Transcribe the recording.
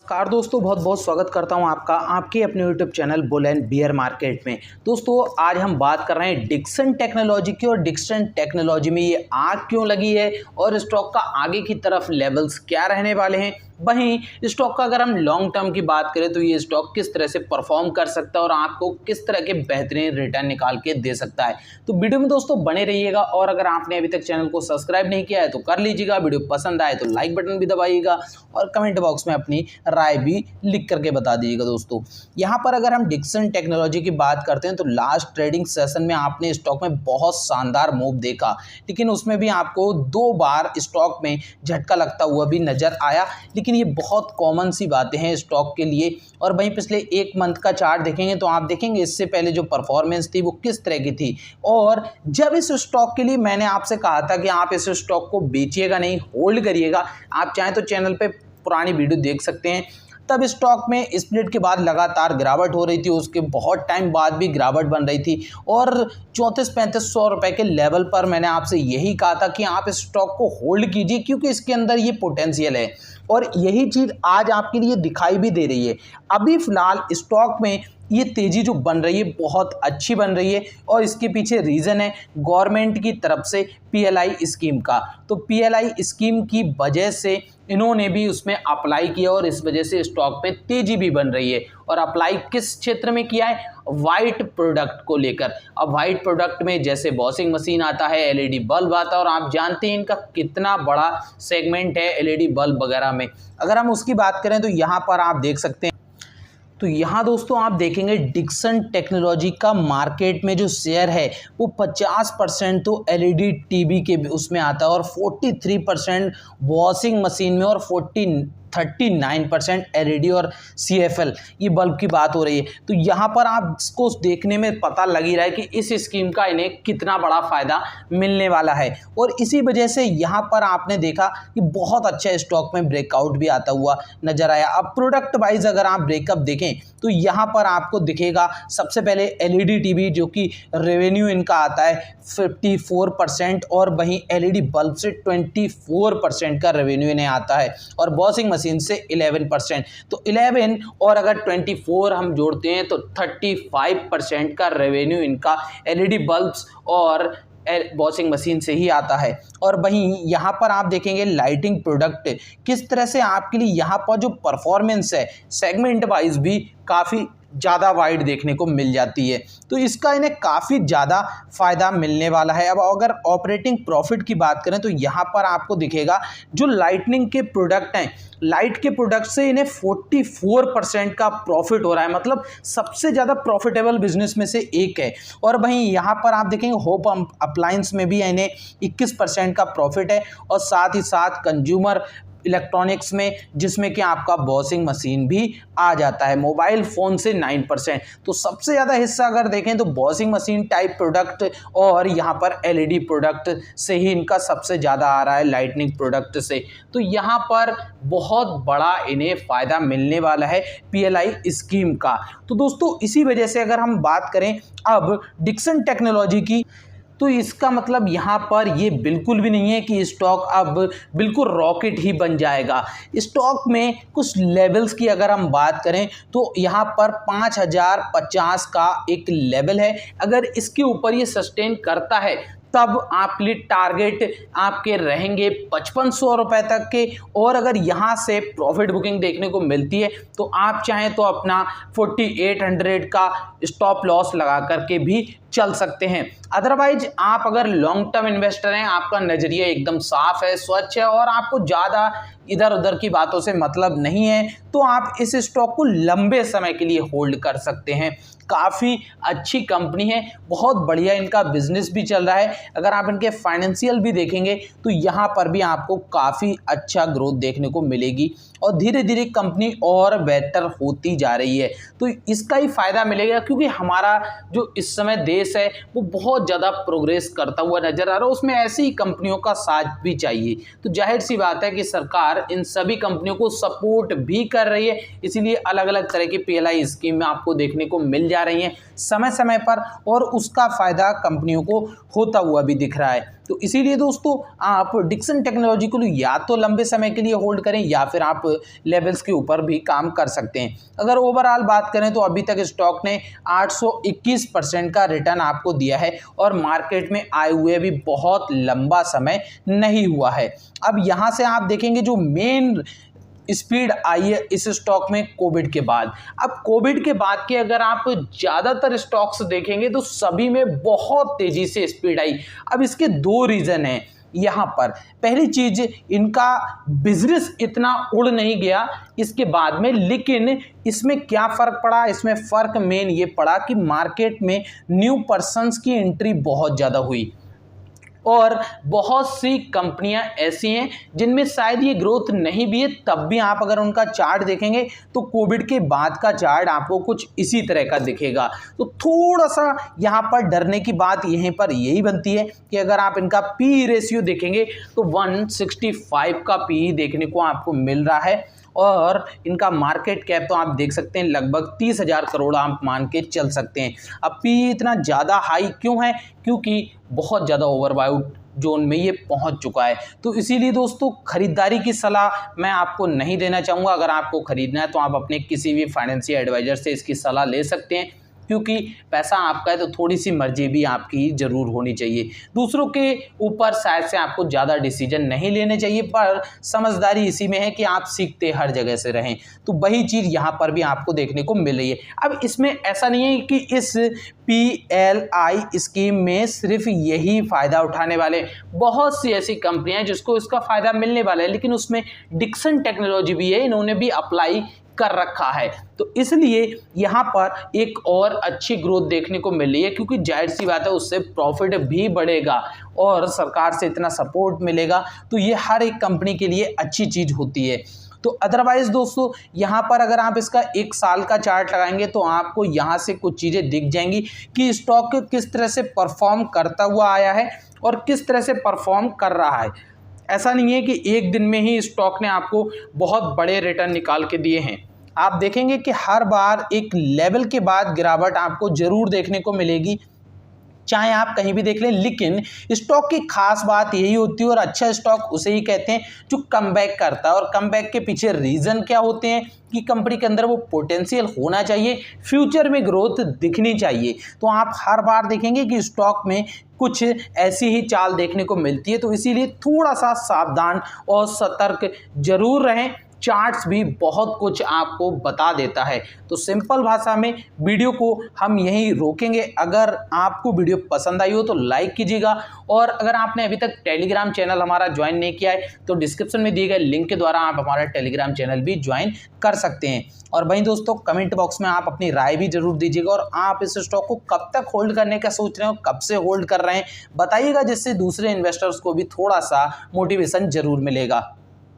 Car दोस्तों बहुत बहुत स्वागत करता हूं आपका आपके अपने YouTube channel bull and beer market में। दोस्तों आज हम बात कर रहे हैं डिक्सन टेक्नोलॉजी की और डिक्सन टेक्नोलॉजी में ये आग क्यों लगी है और स्टॉक का आगे की तरफ लेवल्स क्या रहने वाले हैं। वहीं स्टॉक का अगर हम लॉन्ग टर्म की बात करें तो ये स्टॉक किस तरह से परफॉर्म कर सकता है और आपको किस तरह के बेहतरीन रिटर्न निकाल के दे सकता है। तो वीडियो में दोस्तों बने रहिएगा और अगर आपने अभी तक चैनल को सब्सक्राइब नहीं किया है तो कर लीजिएगा। वीडियो पसंद आए तो लाइक बटन भी दबाइएगा और कमेंट बॉक्स में अपनी राय भी लिख करके बता दीजिएगा। दोस्तों यहाँ पर अगर हम डिक्सन टेक्नोलॉजी की बात करते हैं तो लास्ट ट्रेडिंग सेशन में आपने स्टॉक में बहुत शानदार मूव देखा, लेकिन उसमें भी आपको 2 बार स्टॉक में झटका लगता हुआ भी नजर आया। लेकिन ये बहुत कॉमन सी बातें हैं स्टॉक के लिए। और वहीं पिछले 1 मंथ का चार्ट देखेंगे तो आप देखेंगे इससे पहले जो परफॉर्मेंस थी वो किस तरह की थी। और जब इस स्टॉक के लिए मैंने आपसे कहा था कि आप इस स्टॉक को बेचिएगा नहीं, होल्ड करिएगा, आप चाहें तो चैनल पे पुरानी वीडियो देख सकते हैं। तब स्टॉक में स्प्लिट के बाद लगातार गिरावट हो रही थी, उसके बहुत टाइम बाद भी गिरावट बन रही थी और 3400-3500 रुपए के लेवल पर मैंने आपसे यही कहा था कि आप इस स्टॉक को होल्ड कीजिए क्योंकि इसके अंदर ये पोटेंशियल है। और यही चीज़ आज आपके लिए दिखाई भी दे रही है। अभी फिलहाल स्टॉक में ये तेज़ी जो बन रही है बहुत अच्छी बन रही है और इसके पीछे रीज़न है गवर्नमेंट की तरफ से पीएलआई स्कीम का। तो पीएलआई स्कीम की वजह से इन्होंने भी उसमें अप्लाई किया और इस वजह से स्टॉक में तेज़ी भी बन रही है। और अप्लाई किस क्षेत्र में किया है? वाइट प्रोडक्ट को लेकर। अब वाइट प्रोडक्ट में जैसे वॉशिंग मशीन आता है, एलईडी बल्ब आता है और आप जानते हैं इनका कितना बड़ा सेगमेंट है एलईडी बल्ब वगैरह में। अगर हम उसकी बात करें तो यहाँ पर आप देख सकते हैं, तो यहाँ दोस्तों आप देखेंगे डिक्सन टेक्नोलॉजी का मार्केट में जो शेयर है वो 50% तो एलईडी टीवी के उसमें आता है और 43% वॉशिंग मशीन में और 39% एलईडी और सीएफएल ये बल्ब की बात हो रही है। तो यहाँ पर आप इसको देखने में पता लग ही रहा है कि इस स्कीम का इन्हें कितना बड़ा फायदा मिलने वाला है। और इसी वजह से यहाँ पर आपने देखा कि बहुत अच्छा स्टॉक में ब्रेकआउट भी आता हुआ नजर आया। अब प्रोडक्ट वाइज अगर आप ब्रेकअप देखें तो यहाँ पर आपको दिखेगा सबसे पहले एलईडी टीवी जो कि रेवेन्यू इनका आता है 54% और वहीं एलईडी बल्ब से 24% का रेवेन्यू इन्हें आता है और वॉशिंग मशीन से 11%। तो 11 और अगर 24 हम जोड़ते हैं तो 35% का रेवेन्यू इनका एलईडी बल्ब्स और वॉशिंग मशीन से ही आता है। और वहीं यहाँ पर आप देखेंगे लाइटिंग प्रोडक्ट किस तरह से आपके लिए यहाँ पर जो परफॉर्मेंस है सेगमेंट वाइज भी काफ़ी ज़्यादा वाइड देखने को मिल जाती है। तो इसका इन्हें काफ़ी ज़्यादा फ़ायदा मिलने वाला है। अब अगर ऑपरेटिंग प्रॉफिट की बात करें तो यहाँ पर आपको दिखेगा जो लाइटनिंग के प्रोडक्ट हैं, लाइट के प्रोडक्ट से इन्हें 44% का प्रॉफिट हो रहा है, मतलब सबसे ज़्यादा प्रॉफिटेबल बिजनेस में से एक है। और वहीं यहाँ पर आप देखेंगे होप अप्लायंस में भी इन्हें 21% का प्रॉफिट है और साथ ही साथ कंज्यूमर इलेक्ट्रॉनिक्स में जिसमें कि आपका वॉशिंग मशीन भी आ जाता है, मोबाइल फ़ोन से 9%। तो सबसे ज़्यादा हिस्सा अगर देखें तो वॉशिंग मशीन टाइप प्रोडक्ट और यहाँ पर एलईडी प्रोडक्ट से ही इनका सबसे ज़्यादा आ रहा है, लाइटनिंग प्रोडक्ट से। तो यहाँ पर बहुत बड़ा इन्हें फ़ायदा मिलने वाला है पीएलआई स्कीम का। तो दोस्तों इसी वजह से अगर हम बात करें अब डिक्सन टेक्नोलॉजी की तो इसका मतलब यहाँ पर ये बिल्कुल भी नहीं है कि स्टॉक अब बिल्कुल रॉकेट ही बन जाएगा। स्टॉक में कुछ लेवल्स की अगर हम बात करें तो यहाँ पर 5050 का एक लेवल है, अगर इसके ऊपर ये सस्टेन करता है तब आपके लिए टारगेट आपके रहेंगे 5500 रुपए तक के। और अगर यहाँ से प्रॉफिट बुकिंग देखने को मिलती है तो आप चाहें तो अपना 4800 का स्टॉप लॉस लगा करके भी चल सकते हैं। अदरवाइज आप अगर लॉन्ग टर्म इन्वेस्टर हैं, आपका नज़रिया एकदम साफ है, स्वच्छ है और आपको ज़्यादा इधर उधर की बातों से मतलब नहीं है तो आप इस स्टॉक को लंबे समय के लिए होल्ड कर सकते हैं। काफ़ी अच्छी कंपनी है, बहुत बढ़िया इनका बिजनेस भी चल रहा है। अगर आप इनके फाइनेंशियल भी देखेंगे तो यहाँ पर भी आपको काफ़ी अच्छा ग्रोथ देखने को मिलेगी और धीरे धीरे कंपनी और बेहतर होती जा रही है। तो इसका ही फ़ायदा मिलेगा क्योंकि हमारा जो इस समय देश है वो बहुत ज़्यादा प्रोग्रेस करता हुआ नज़र आ रहा है, उसमें ऐसी ही कंपनियों का साथ भी चाहिए। तो जाहिर सी बात है कि सरकार इन सभी कंपनियों को सपोर्ट भी कर रही है, इसीलिए अलग अलग तरह की पीएलआई स्कीम में आपको देखने को मिल जा रही हैं समय समय पर और उसका फ़ायदा कंपनियों को होता हुआ भी दिख रहा है। तो इसीलिए दोस्तों आप डिक्सन टेक्नोलॉजी को या तो लंबे समय के लिए होल्ड करें या फिर आप लेवल्स के ऊपर भी काम कर सकते हैं। अगर ओवरऑल बात करें तो अभी तक स्टॉक ने 821% का रिटर्न आपको दिया है और मार्केट में आए हुए भी बहुत लंबा समय नहीं हुआ है। अब यहाँ से आप देखेंगे जो मेन स्पीड आई है इस स्टॉक में कोविड के बाद। अब कोविड के बाद के अगर आप ज़्यादातर स्टॉक्स देखेंगे तो सभी में बहुत तेज़ी से स्पीड आई। अब इसके दो रीज़न हैं यहाँ पर। पहली चीज़, इनका बिजनेस इतना उड़ नहीं गया इसके बाद में, लेकिन इसमें क्या फ़र्क पड़ा, इसमें फ़र्क मेन ये पड़ा कि मार्केट में न्यू पर्सन्स की एंट्री बहुत ज़्यादा हुई और बहुत सी कंपनियां ऐसी हैं जिनमें शायद ये ग्रोथ नहीं भी है, तब भी आप अगर उनका चार्ट देखेंगे तो कोविड के बाद का चार्ट आपको कुछ इसी तरह का दिखेगा। तो थोड़ा सा यहाँ पर डरने की बात यहीं पर यही बनती है कि अगर आप इनका पी रेशियो देखेंगे तो 165 का पी देखने को आपको मिल रहा है और इनका मार्केट कैप तो आप देख सकते हैं लगभग 30,000 करोड़ आप मान के चल सकते हैं। अब पी इतना ज़्यादा हाई क्यों है, क्योंकि बहुत ज़्यादा ओवरवाल्यूड जोन में ये पहुंच चुका है। तो इसीलिए दोस्तों खरीदारी की सलाह मैं आपको नहीं देना चाहूँगा। अगर आपको खरीदना है तो आप अपने किसी भी फाइनेंशियल एडवाइज़र से इसकी सलाह ले सकते हैं, क्योंकि पैसा आपका है तो थोड़ी सी मर्जी भी आपकी ज़रूर होनी चाहिए। दूसरों के ऊपर शायद से आपको ज़्यादा डिसीजन नहीं लेने चाहिए, पर समझदारी इसी में है कि आप सीखते हर जगह से रहें। तो वही चीज़ यहाँ पर भी आपको देखने को मिल रही है। अब इसमें ऐसा नहीं है कि इस PLI स्कीम में सिर्फ यही फ़ायदा उठाने वाले, बहुत सी ऐसी कंपनियाँ हैं जिसको इसका फ़ायदा मिलने वाला है, लेकिन उसमें डिक्सन टेक्नोलॉजी भी है, इन्होंने भी अप्लाई कर रखा है। तो इसलिए यहाँ पर एक और अच्छी ग्रोथ देखने को मिल रही है, क्योंकि जाहिर सी बात है उससे प्रॉफिट भी बढ़ेगा और सरकार से इतना सपोर्ट मिलेगा, तो ये हर एक कंपनी के लिए अच्छी चीज़ होती है। तो अदरवाइज़ दोस्तों यहाँ पर अगर आप इसका 1 साल का चार्ट लगाएंगे तो आपको यहाँ से कुछ चीज़ें दिख जाएंगी कि स्टॉक किस तरह से परफॉर्म करता हुआ आया है और किस तरह से परफॉर्म कर रहा है। ऐसा नहीं है कि एक दिन में ही स्टॉक ने आपको बहुत बड़े रिटर्न निकाल के दिए हैं। आप देखेंगे कि हर बार एक लेवल के बाद गिरावट आपको ज़रूर देखने को मिलेगी, चाहे आप कहीं भी देख लें। लेकिन स्टॉक की खास बात यही होती है, और अच्छा स्टॉक उसे ही कहते हैं जो कमबैक करता है। और कमबैक के पीछे रीज़न क्या होते हैं कि कंपनी के अंदर वो पोटेंशियल होना चाहिए, फ्यूचर में ग्रोथ दिखनी चाहिए। तो आप हर बार देखेंगे कि स्टॉक में कुछ ऐसी ही चाल देखने को मिलती है। तो इसीलिए थोड़ा सा सावधान और सतर्क जरूर रहें। चार्ट्स भी बहुत कुछ आपको बता देता है। तो सिंपल भाषा में वीडियो को हम यहीं रोकेंगे। अगर आपको वीडियो पसंद आई हो तो लाइक कीजिएगा, और अगर आपने अभी तक टेलीग्राम चैनल हमारा ज्वाइन नहीं किया है तो डिस्क्रिप्शन में दिए गए लिंक के द्वारा आप हमारा टेलीग्राम चैनल भी ज्वाइन कर सकते हैं। और वहीं दोस्तों कमेंट बॉक्स में आप अपनी राय भी जरूर दीजिएगा, और आप इस स्टॉक को कब तक होल्ड करने का सोच रहे हो, कब से होल्ड कर रहे हैं बताइएगा, जिससे दूसरे इन्वेस्टर्स को भी थोड़ा सा मोटिवेशन जरूर मिलेगा।